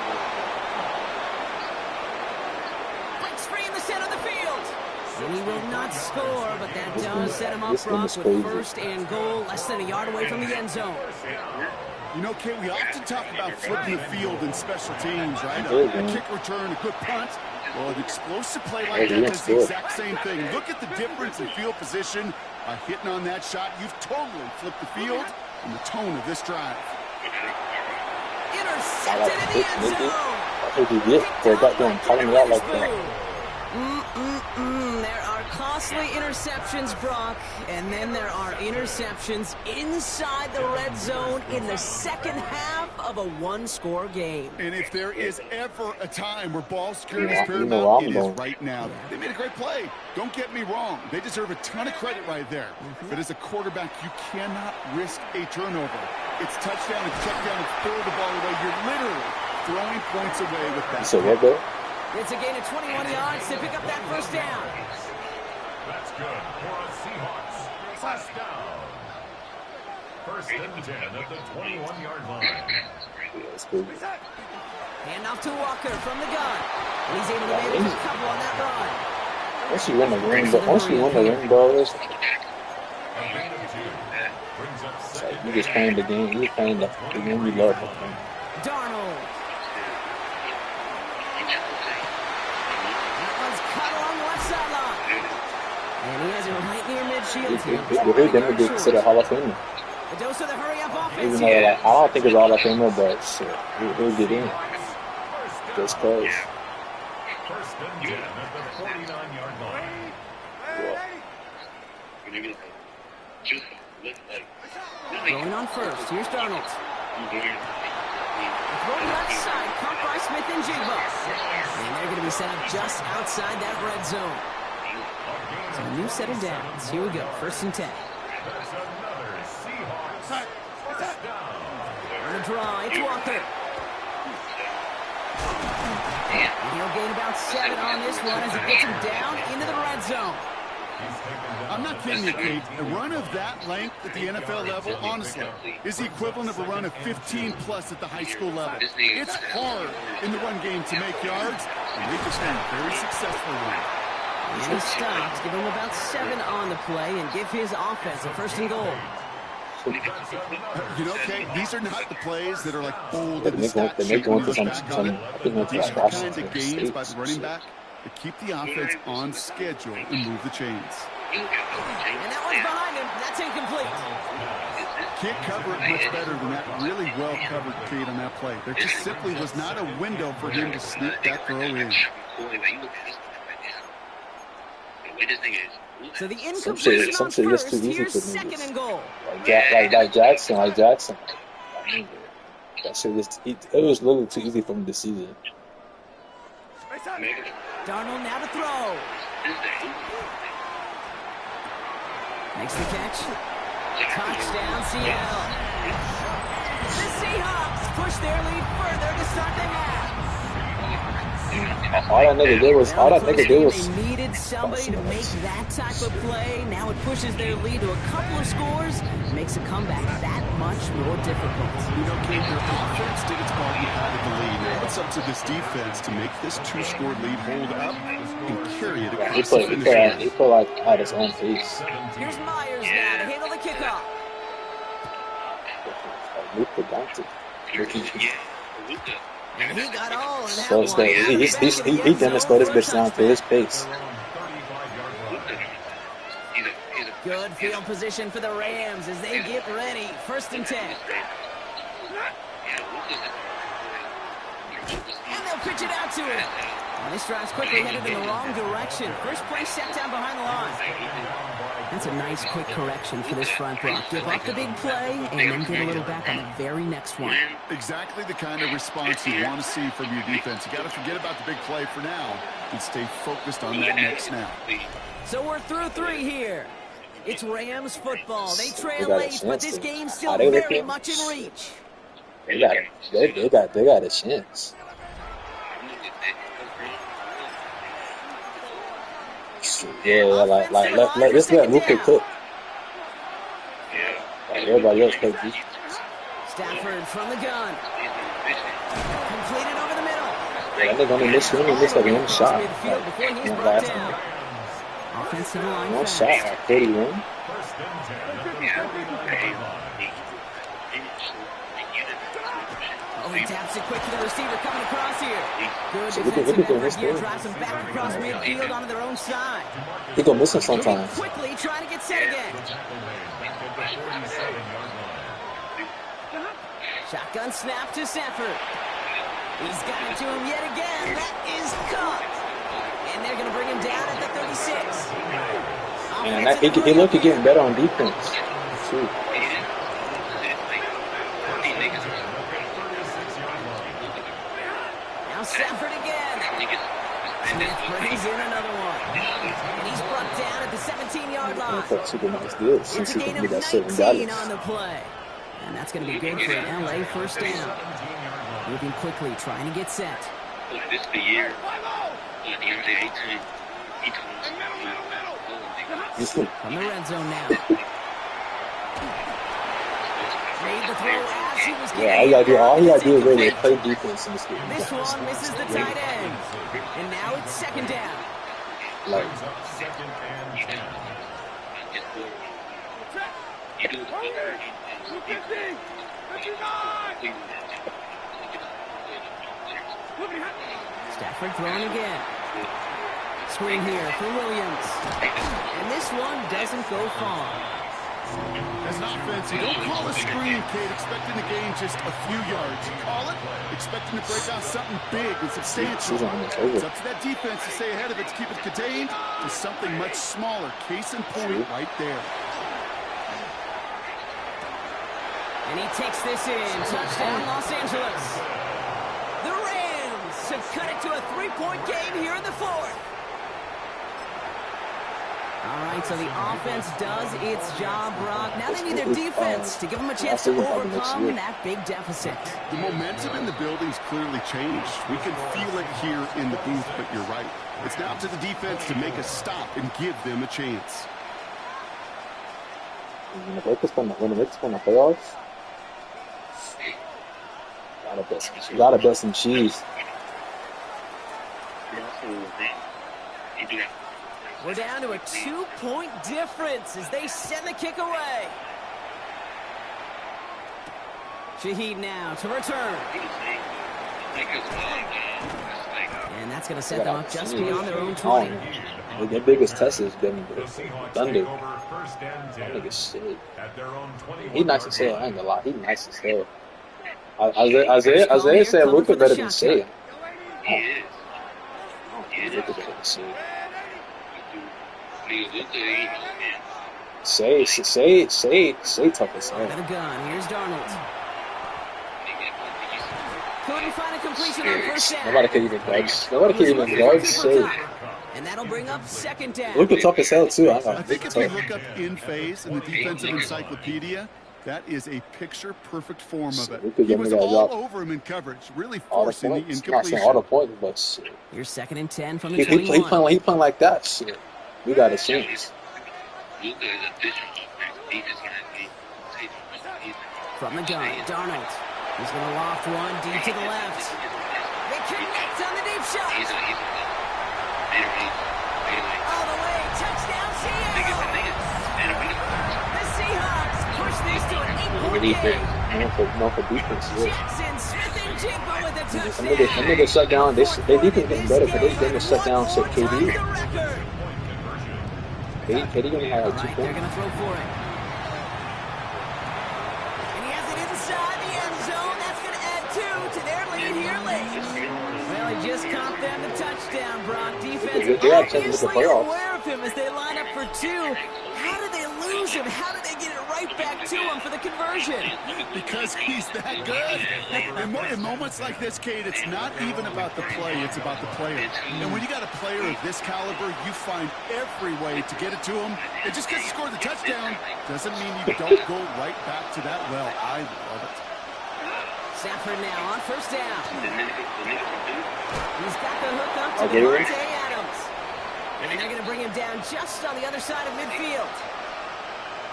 Breaks free in the center of the field. And he will not score, but that does set him up, Brock, with 1st and goal, less than a yard away from the end zone. You know, Kate, we often talk about flipping the field in special teams, right? A kick return, a good punt. Well, an explosive play like that does the exact same thing. Look at the difference in field position. By hitting on that shot, you've totally flipped the field and the tone of this drive. Intercepted in the end zone. There are costly interceptions, Brock, and then there are interceptions inside the red zone in the second half of a one-score game. And if there is ever a time where ball security is paramount, it is right now. They made a great play. Don't get me wrong. They deserve a ton of credit right there. But as a quarterback, you cannot risk a turnover. It's touchdown, it's check down, it's throw the ball away. You're literally throwing points away with that. So what, bro? It's a gain of 21 yards to pick up that first down. That's good for a Seahawks. First down. First and 10 at the 21-yard line. Yeah, that's cool. Hand off to Walker from the gun. And he's able to make a couple on that run. Once you win the ring, bro, it's like you just playing the game. You're playing the game you love. Darnold. That one's cut along the left sideline. And he has it right near midfield here. We're going to be considered Hall of Famer. A dose of the hurry-up offense Even though, here. like, I don't think it's Hall of Famer, but shit, he'll get in. Just close. First and 10 at the 49-yard line. Going on first. Here's Darnold. Throwing left side, caught by Smith and Jigba. And they're going to be set up just outside that red zone. So a new set of downs. Here we go. First and 10. That's another Seahawks first down. On the draw, it's Walker. And he'll gain about 7 on this one as he gets him down into the red zone. I'm not kidding you, Kate. A run of that length at the NFL level, honestly, is the equivalent of a run of 15-plus at the high school level. It's hard in the run game to make yards, and they just been very successful with it. And he stops, give him about 7 on the play, and give his offense a first and goal. You know, Kate, these are not the plays that are like bold But in they the go- stat they sheet go when you into look some- back on it. I think it's These like are the kinds Washington of gains by the State. running back that keep the offense on schedule and move the chains. And that one's behind him. That's incomplete. Can't cover it much better than that really well-covered Kate on that play. There just simply was not a window for him to sneak that throw in. So the incompletion some on shit is first. too easy Here's for second niggas. and goal. Like Jackson. That shit was, it was literally too easy for me to see it. Darnold now to throw. Makes the catch. Touchdown, Seattle. The Seahawks push their lead further to start the half. All that nigga did was They needed somebody to make that type of play. Now it pushes their lead to a couple of scores, makes a comeback that much more difficult. You know, Kate, their offense did its part in adding the lead. Now it's up to this defense to make this 2-score lead hold up and carry it He across the put finish line. he put like at his own pace. Here's Myers now to handle the kickoff. Luke Dante. And he got all of that So one. he demonstrated his bitch down to his pace. Good field position for the Rams as they get ready. First and 10. And they'll pitch it out to him. And this drive's quickly headed in the wrong direction. First play set down behind the line. That's a nice quick correction for this front block. Give up the big play and then get a little back on the very next one. Exactly the kind of response you want to see from your defense. You got to forget about the big play for now and stay focused on that next snap. So we're through 3 here. It's Rams football. They trail They got a late, but chance this to- game's still Are they very looking? much in reach. They got a chance. Yeah, like let's let Luka cook. Like everybody else play defense. Stafford from the gun. Completed over the middle. Yeah, that nigga only missed like one shot. Midfield before he's Like, brought last down. time. Offensive line One fast. shot at 41. First and 10 at the 49-yard line. Oh, he taps it quick to the receiver coming across here. Good So look at defensive this effort here. game. Drives him back across midfield onto their own side. He gonna miss him Moving sometimes. quickly, trying to get set again. Tackle made back at the 47-yard line. Shotgun snap to Stafford. He's got it to him yet again. That is caught. And they're going to bring him down at the 36. And he looked getting better on defense. Too. 10-yard line. Super nice deal. It's a gain of 19 on the play. And that's going to be good for an LA first down. Moving quickly, trying to get set. This is the year. From the red zone now. Made the throw as he was getting all you gotta do is really play defense in this game. This one misses the tight end. And now it's second down. Like, Stafford throwing again. Screen here for Williams. And this one doesn't go far. As an offense, you don't call a screen, kid, expecting to gain just a few yards. You call it expecting to break out something big and substantial. It's up to that defense to stay ahead of it, to keep it contained to something much smaller. Case in point right there. And he takes this in. Touchdown, Los Angeles. The Rams have cut it to a 3-point game here in the fourth. All right, so the offense does its job, Brock. Now they need their defense to give them a chance to overcome that big deficit. The momentum in the building's clearly changed. We can feel it here in the booth, but you're right. It's now to the defense to make a stop and give them a chance. when the Lakers win the playoffs, gotta bet some cheese. We're down to a 2-point difference as they send the kick away. Shaheed now to return. And that's going to set them up just beyond their own 20. Their biggest test has been Thunder. That nigga's shit. He nice as hell. I ain't gonna lie. He nice as hell. Isaiah said Luka better than Shea. Luka better than Shea. Say tough as hell. Got a gun. Here's Darnold. Couldn't find a completion on first down. Nobody can even guard Shea. And that'll bring up second down. Luka tough as hell too. I think if you look up in phase in the defensive encyclopedia, that is a picture-perfect form of it. He was all over him in coverage, really forcing the incompletion. Not saying all the points, but shit. Here's 2nd and 10 from the 21. He playing like that, shit. We got a chance. From the gun, Darnold. He's going to loft one deep to the left. They connect on the deep shot. All the way, touchdown Seattle. The Seahawks push this to an 8-point game. No for defense, yeah. Jackson, Smith, and Jigba with a touchdown. Them niggas shut down. They defense getting better, but they didn't shut down KD. KD only had like 2 points. They're going to throw for it. And he has it inside the end zone. That's going to add 2 to their lead here late. Well, he just caught them the touchdown, Brock. Defense obviously aware of him as they line up for 2. How did they lose him? How did they get it right back to him for the conversion? Because he's that good. In moments like this, Kate, it's not even about the play, it's about the player. And when you got a player of this caliber, you find every way to get it to him. And just because he scored the touchdown doesn't mean you don't go right back to that well. I love it. Stafford now on first down. He's got the hook up to Devontae Adams. And they're going to bring him down just on the other side of midfield.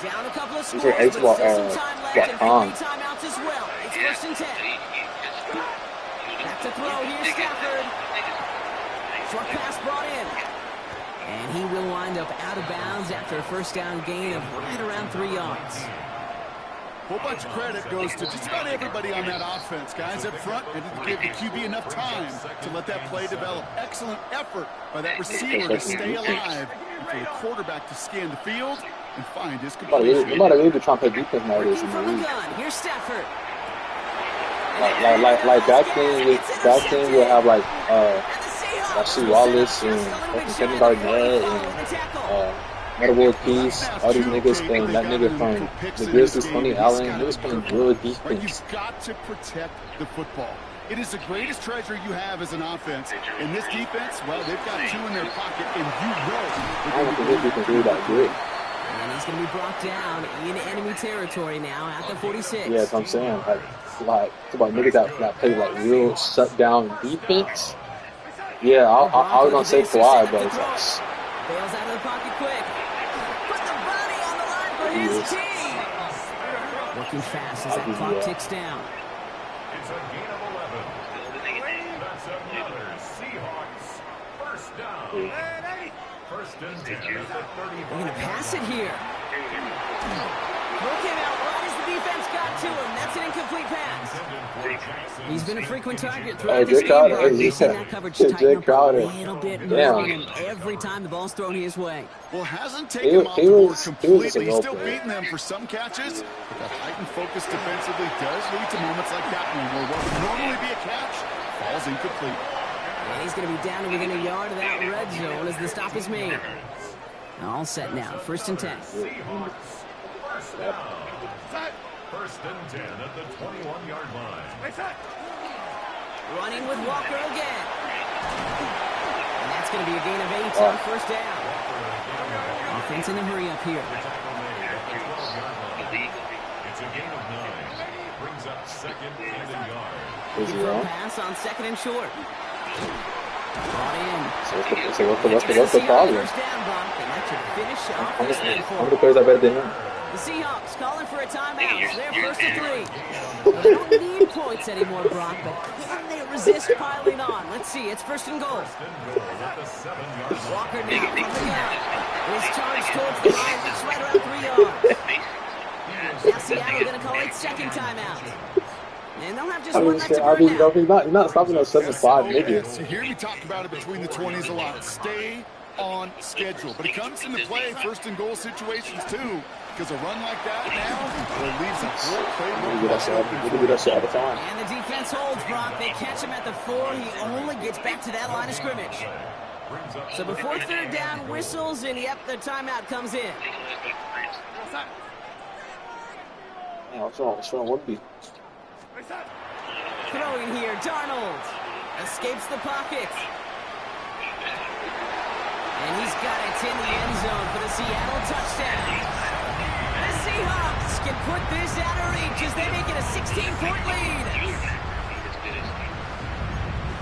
Down a couple of scores, but still some time left and 3 timeouts as well. It's 1st and 10. Back to throw. Here's Stafford. Short pass brought in. And he will wind up out of bounds after a first down gain of right around 3 yards. A whole bunch of credit goes to just about everybody on that offense. Guys up front, and to give the QB enough time to let that play develop. Excellent effort by that receiver to stay alive and for the quarterback to scan the field and find his completion. You might have really trying to play defense nowadays in the league. Here's Stafford. Like back then we'll have like Rasheed Wallace and Kevin Garnett and Metta World Peace, all these niggas playing that nigga from the Grizzlies, Tony Allen, niggas playing real defense. You've got to protect the football. It is the greatest treasure you have as an offense. In this defense, well, they've got 2 in their pocket, and you know I don't think this defense really that good. And he's going to be brought down in enemy territory now at the 46. Yeah, that's what I'm saying. Like it's about niggas that play like real shut down defense. Yeah, I was gonna say Kawhi, but it's like bails out of the pocket quick. Put the body on the line for his team. Working fast as that clock ticks down. It's a gain of 11. That's another Seahawks first down. First and 10 at the 30. They're going to pass it here. Throw came out right as the defense got to him. That's an incomplete pass. He's been a frequent target throughout this game. We've seen that coverage tighten up a little bit more on him every time the ball's thrown his way. Well, hasn't taken him off the board completely. He's still beating them for some catches, but that heightened focus defensively does lead to moments like that one where what would normally be a catch falls incomplete. And he's going to be down to within a yard of that red zone as the stop is made. All set now. First and 10. First and 10 at the 21-yard line. Running with Walker again. And that's going to be a gain of 8 on first down. Offense in a hurry up here. It's a gain of 9. Brings up second and a yard. Pass on second and short. Brought in. So what's the problem? First down, Brock, and that should finish off this How many players are better than him? The Seahawks calling for a timeout. They're first and 3. Well, they don't need points anymore, Brock, but can they resist piling on? Let's see. It's first and goal. Walker now from the gun. His charge towards the line. Looks right around 3 yards. Now Seattle going to call its second timeout. And they'll have just one left to burn out. You're not stopping us 7-5 niggas. You hear me talk about it between the 20s a lot. Stay on schedule. But it comes into play first and goal situations too. Because a run like that now will leave some poor play. We do that shit all the time. And the defense holds, Brock. They catch him at the 4. He only gets back to that line of scrimmage. So before third down, whistles, and yep, the timeout comes in. Yeah, what's wrong? What be? Throwing here, Darnold escapes the pocket. And he's got it in the end zone for the Seattle touchdown. The Seahawks can put this out of reach as they make it a 16-point lead.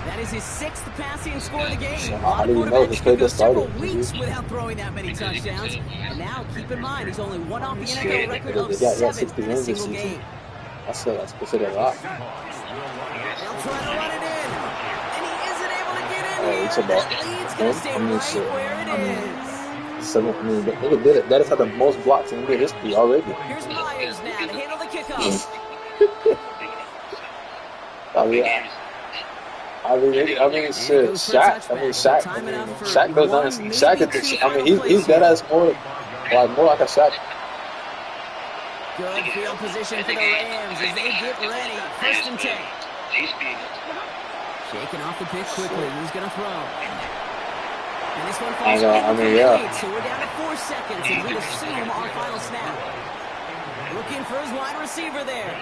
That is his 6th passing score of the game. How do you know this play just started? Several weeks without throwing that many touchdowns. And now, keep in mind, he's only one off the NFL record of 7 in a single game. That's considered a lot. They'll try to run it in. And he isn't able to get in here. That lead's going to stay right where it is. That has had the most blocks in NBA history already. Here's Myers now to handle the kickoff. Shit, Shaq goes down. He's dead ass more like a Shaq. Good field position for the Rams as they get ready. First and 10. Shaking off the pitch quickly. Who's going to throw? And this one falls incomplete. So we're down to 4 seconds and we assume our final snap. Looking for his wide receiver there.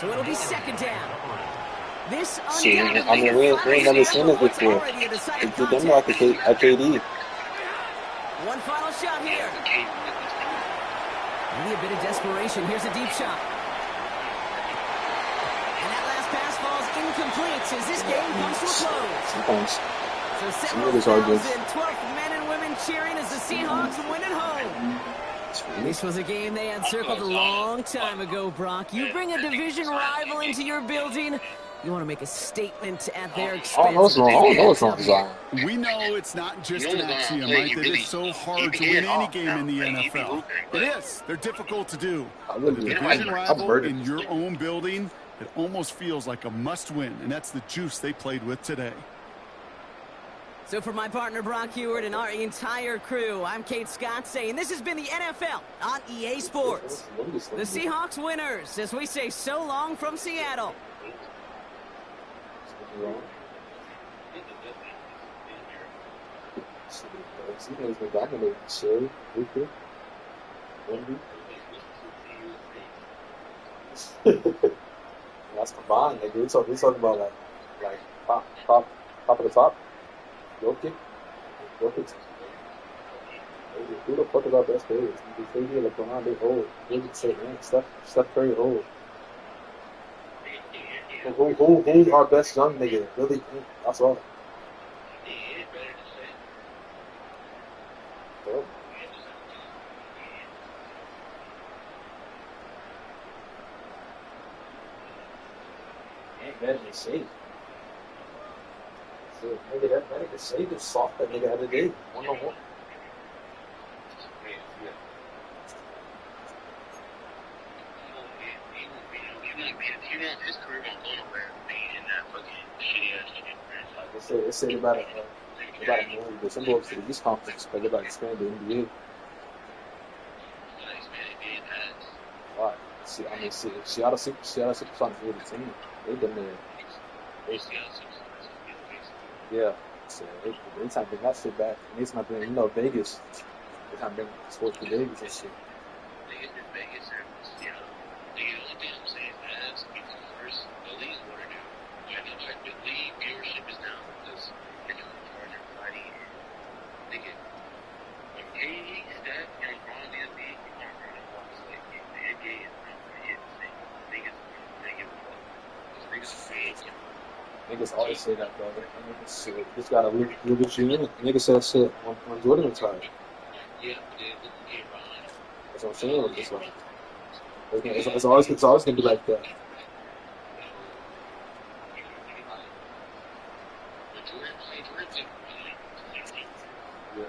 So it'll be second down. This undoubtedly we ain't never seen this before. It's them like a KD. One final shot here. Maybe a bit of desperation. Here's a deep shot. And that last pass falls incomplete as this game comes to a close. Sometimes. So several thousand 12th men and women cheering as the Seahawks win at home. This was a game they had circled a long time ago, Brock. You bring a division rival into your building, you want to make a statement at their expense. We know it's not just an axiom, right? That it's so hard to win any game in the NFL. It is. They're difficult to do. The division rival in your own building, it almost feels like a must-win, and that's the juice they played with today. So for my partner, Brock Huard, and our entire crew, I'm Kate Scott saying this has been the NFL on EA Sports. The Seahawks winners, as we say so long from Seattle. That's combined, nigga. We talking about like top of the top. Jokic. who the fuck is our best players? KD, LeBron, they old. They just say, man, Steph Curry old. Who's our best young nigga? Really, that's all. So, ain't better than safe. So, nigga, that nigga safe is soft. That nigga had a day 1-on-1. His career won't go nowhere being in that fucking shitty ass franchise. They said about a move the Timberwolves to the East Conference because they're about to expand the NBA. Why? Seattle Supersonics were the team. They done there. Yeah. So they time to bring that shit back. And they time to bring, Vegas. They time to bring sports to Vegas and shit. Niggas always say that, brother. Niggas just gotta look at you in. Niggas said that shit when Jordan retired. That's what I'm saying. It's always gonna be like that. Yeah.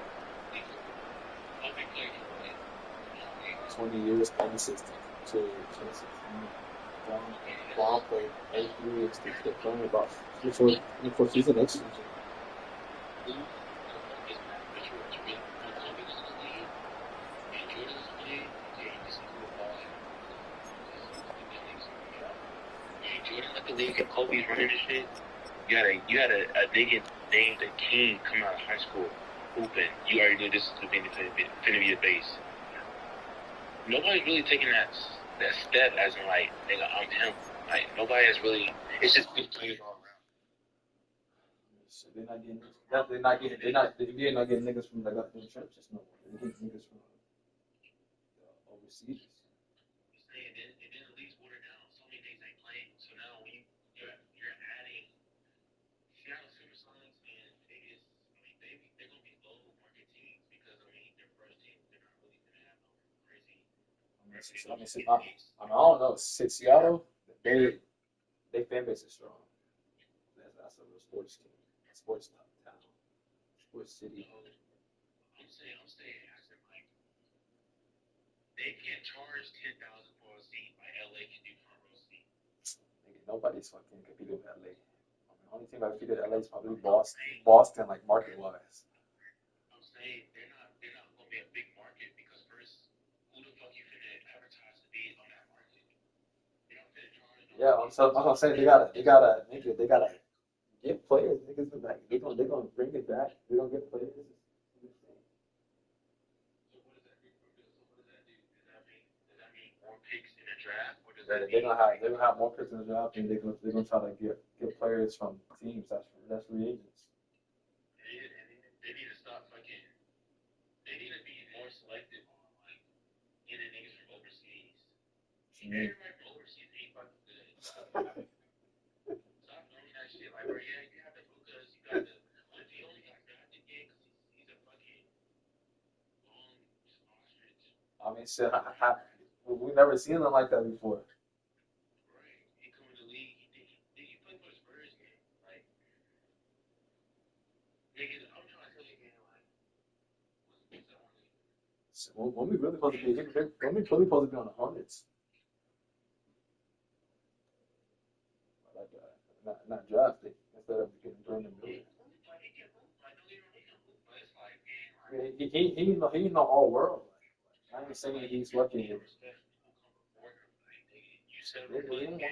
20 years, 2016 to 2016. Brown played 83 years. They're playing about 24 season next season. Jordan left the league and Kobe's running this shit. You had a nigga named the King come out of high school hooping. You already knew this is going to be the base. Nobody's really taking that step as in like, nigga, I'm him. Like nobody has really. It's just good players all around. So they're not getting niggas from the churches no more. They're getting niggas from overseas. And then the league's watered down. So many things ain't playing. So now when you're adding Seattle Supersonics and Vegas, they're gonna be low market teams because their first team, they're not really gonna have no crazy. I don't know. Seattle, they fan base is strong. That's a real sports team, sports town, sports city. I'm saying, like, they can't charge $10,000 for a seat like LA can do front row seat. Nobody's fucking competing with LA. The only team that competed with LA is probably Boston, like market wise. I'm saying they're not gonna be a big market because first, who the fuck you finna advertise to be on that market? They don't finna charge. Yeah, so I'm saying they gotta get players. Niggas like they're gonna bring it back. They're gonna get players. Picks in the draft, or does they're gonna have more picks in the draft, and they're gonna try to get players from teams that's free agents. They need to stop fucking. They need to be more selective on like getting niggas from overseas. Everybody from overseas ain't fucking good. Stop doing that shit. Like, bro, yeah, you have the Lucas, you got the. What if he only got drafted again because he's a fucking long ostrich? I mean, shit. We've never seen them like that before. Right. He come in the league. He played for the Spurs game. Like, niggas, I'm trying to tell you again, like, when we really supposed to be, when we really supposed to be on the Hornets. Like, not drafted instead of getting Brandon Miller. He's not all world. I ain't saying he's fucking. He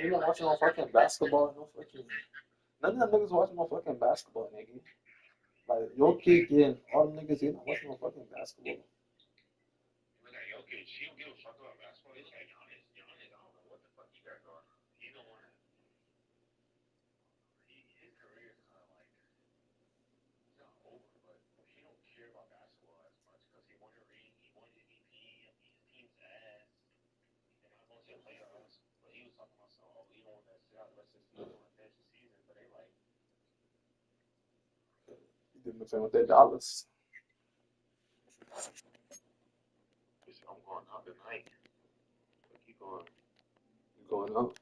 not watching no fucking basketball. No fucking. None of them niggas watching no fucking basketball, nigga. Like Jokic and all them niggas, they not watching no fucking basketball. Jokic, he don't give a fuck about basketball. He's like Giannis. I don't know what the fuck he got going on. He don't want to. His career is kind of like it's not over, but he don't care about basketball as much because he won a ring. He Them defend with their dollars. I'm going up tonight. Keep going. You going up?